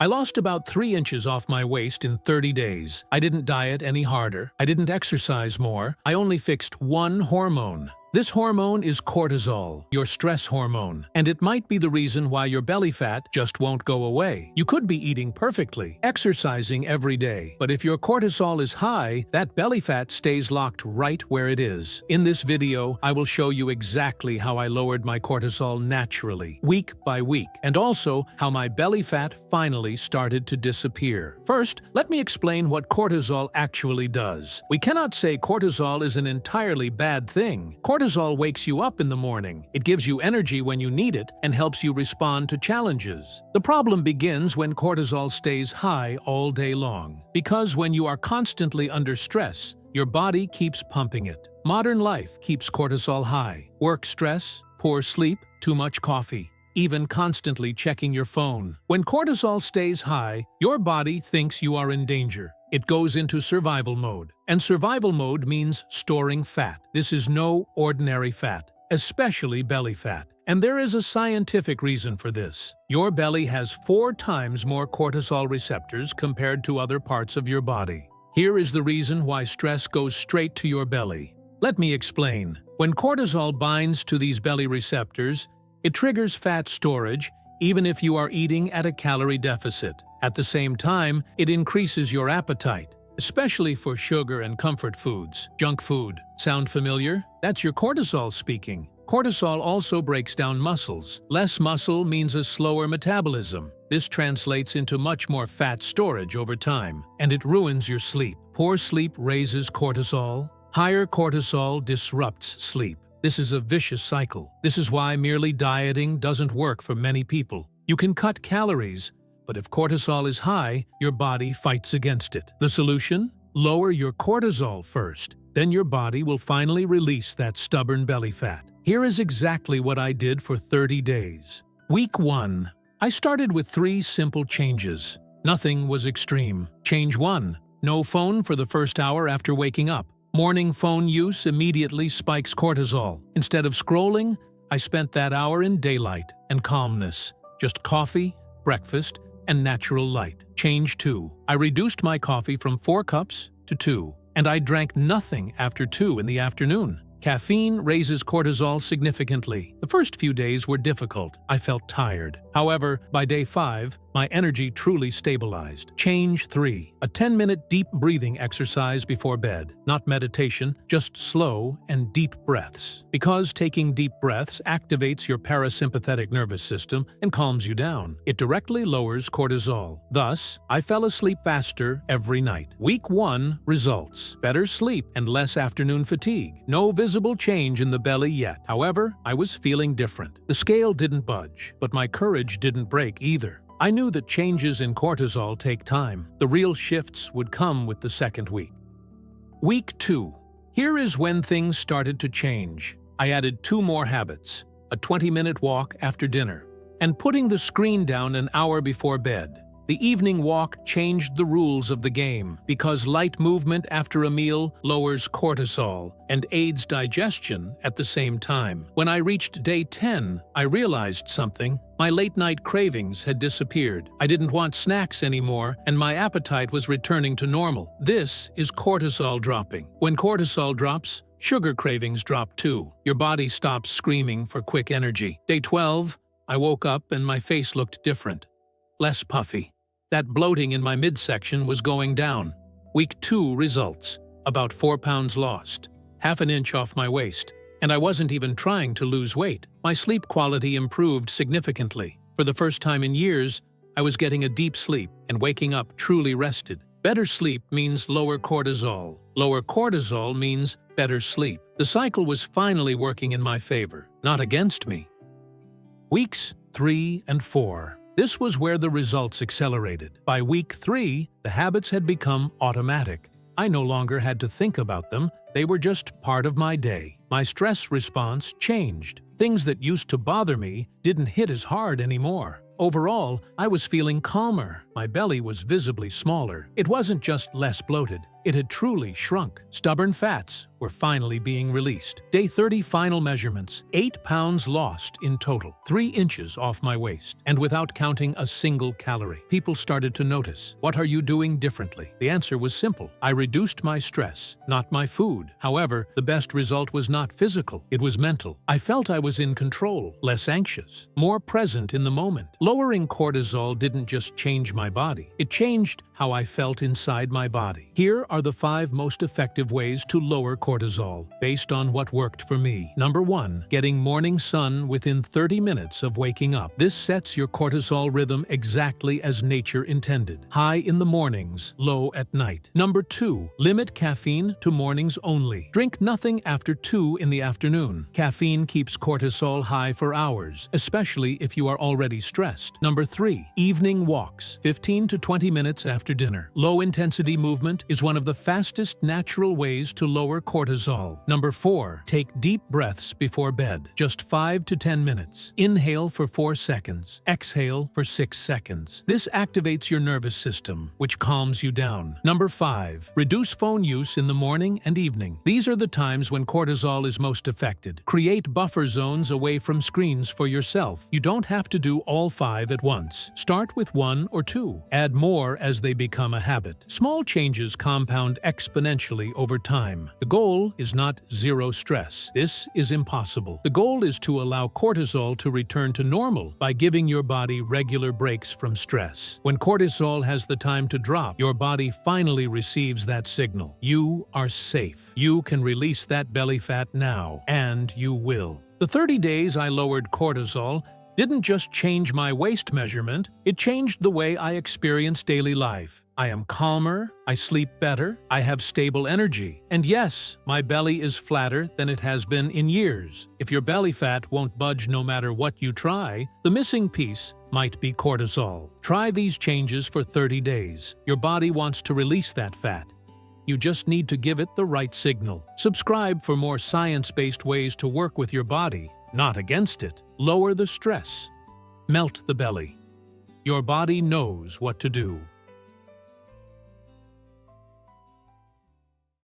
I lost about 3 inches off my waist in 30 days. I didn't diet any harder. I didn't exercise more. I only fixed one hormone. This hormone is cortisol, your stress hormone, and it might be the reason why your belly fat just won't go away. You could be eating perfectly, exercising every day, but if your cortisol is high, that belly fat stays locked right where it is. In this video, I will show you exactly how I lowered my cortisol naturally, week by week, and also how my belly fat finally started to disappear. First, let me explain what cortisol actually does. We cannot say cortisol is an entirely bad thing. Cortisol wakes you up in the morning. It gives you energy when you need it and helps you respond to challenges. The problem begins when cortisol stays high all day long. Because when you are constantly under stress, your body keeps pumping it. Modern life keeps cortisol high. Work stress, poor sleep, too much coffee, even constantly checking your phone. When cortisol stays high, your body thinks you are in danger. It goes into survival mode. And survival mode means storing fat. This is no ordinary fat, especially belly fat. And there is a scientific reason for this. Your belly has 4 times more cortisol receptors compared to other parts of your body. Here is the reason why stress goes straight to your belly. Let me explain. When cortisol binds to these belly receptors, it triggers fat storage even if you are eating at a calorie deficit. At the same time, it increases your appetite, especially for sugar and comfort foods. Junk food. Sound familiar? That's your cortisol speaking. Cortisol also breaks down muscles. Less muscle means a slower metabolism. This translates into much more fat storage over time, and it ruins your sleep. Poor sleep raises cortisol. Higher cortisol disrupts sleep. This is a vicious cycle. This is why merely dieting doesn't work for many people. You can cut calories, but if cortisol is high, your body fights against it. The solution? Lower your cortisol first. Then your body will finally release that stubborn belly fat. Here is exactly what I did for 30 days. Week 1. I started with 3 simple changes. Nothing was extreme. Change 1. No phone for the first hour after waking up. Morning phone use immediately spikes cortisol. Instead of scrolling, I spent that hour in daylight and calmness. Just coffee, breakfast, and natural light. Change 2. I reduced my coffee from 4 cups to 2, and I drank nothing after 2 in the afternoon. Caffeine raises cortisol significantly. The first few days were difficult. I felt tired. However, by day 5, my energy truly stabilized. Change 3. A 10-minute deep breathing exercise before bed. Not meditation, just slow and deep breaths. Because taking deep breaths activates your parasympathetic nervous system and calms you down. It directly lowers cortisol. Thus, I fell asleep faster every night. Week 1 results. Better sleep and less afternoon fatigue. No visible change in the belly yet. However, I was feeling different. The scale didn't budge, but my courage didn't break either. I knew that changes in cortisol take time. The real shifts would come with the second week. Week 2. Here is when things started to change. I added 2 more habits: a 20-minute walk after dinner, and putting the screen down an hour before bed. The evening walk changed the rules of the game because light movement after a meal lowers cortisol and aids digestion at the same time. When I reached day 10, I realized something. My late-night cravings had disappeared. I didn't want snacks anymore, and my appetite was returning to normal. This is cortisol dropping. When cortisol drops, sugar cravings drop too. Your body stops screaming for quick energy. Day 12, I woke up and my face looked different. Less puffy. That bloating in my midsection was going down. Week 2 results. About 4 pounds lost. Half an inch off my waist. And I wasn't even trying to lose weight. My sleep quality improved significantly. For the first time in years, I was getting a deep sleep and waking up truly rested. Better sleep means lower cortisol. Lower cortisol means better sleep. The cycle was finally working in my favor, not against me. Weeks 3 and 4. This was where the results accelerated. By week 3, the habits had become automatic. I no longer had to think about them. They were just part of my day. My stress response changed. Things that used to bother me didn't hit as hard anymore. Overall, I was feeling calmer. My belly was visibly smaller. It wasn't just less bloated. It had truly shrunk. Stubborn fats were finally being released. Day 30 final measurements, 8 pounds lost in total, 3 inches off my waist, and without counting a single calorie. People started to notice, what are you doing differently? The answer was simple. I reduced my stress, not my food. However, the best result was not physical, it was mental. I felt I was in control, less anxious, more present in the moment. Lowering cortisol didn't just change my body, it changed how I felt inside my body. Here are the 5 most effective ways to lower cortisol, based on what worked for me. Number 1. Getting morning sun within 30 minutes of waking up. This sets your cortisol rhythm exactly as nature intended. High in the mornings, low at night. Number 2. Limit caffeine to mornings only. Drink nothing after 2 in the afternoon. Caffeine keeps cortisol high for hours, especially if you are already stressed. Number 3. Evening walks, 15 to 20 minutes after dinner. Low-intensity movement is one of the fastest natural ways to lower cortisol. Number 4. Take deep breaths before bed, just 5 to 10 minutes. Inhale for 4 seconds. Exhale for 6 seconds. This activates your nervous system, which calms you down. Number 5. Reduce phone use in the morning and evening. These are the times when cortisol is most affected. Create buffer zones away from screens for yourself. You don't have to do all 5 at once. Start with 1 or 2. Add more as they become a habit. Small changes compound exponentially over time. The goal is not zero stress. This is impossible. The goal is to allow cortisol to return to normal by giving your body regular breaks from stress. When cortisol has the time to drop, your body finally receives that signal. You are safe. You can release that belly fat now, and you will. The 30 days I lowered cortisol didn't just change my waist measurement, it changed the way I experience daily life. I am calmer, I sleep better, I have stable energy, and yes, my belly is flatter than it has been in years. If your belly fat won't budge no matter what you try, the missing piece might be cortisol. Try these changes for 30 days. Your body wants to release that fat. You just need to give it the right signal. Subscribe for more science-based ways to work with your body, not against it. Lower the stress. Melt the belly. Your body knows what to do.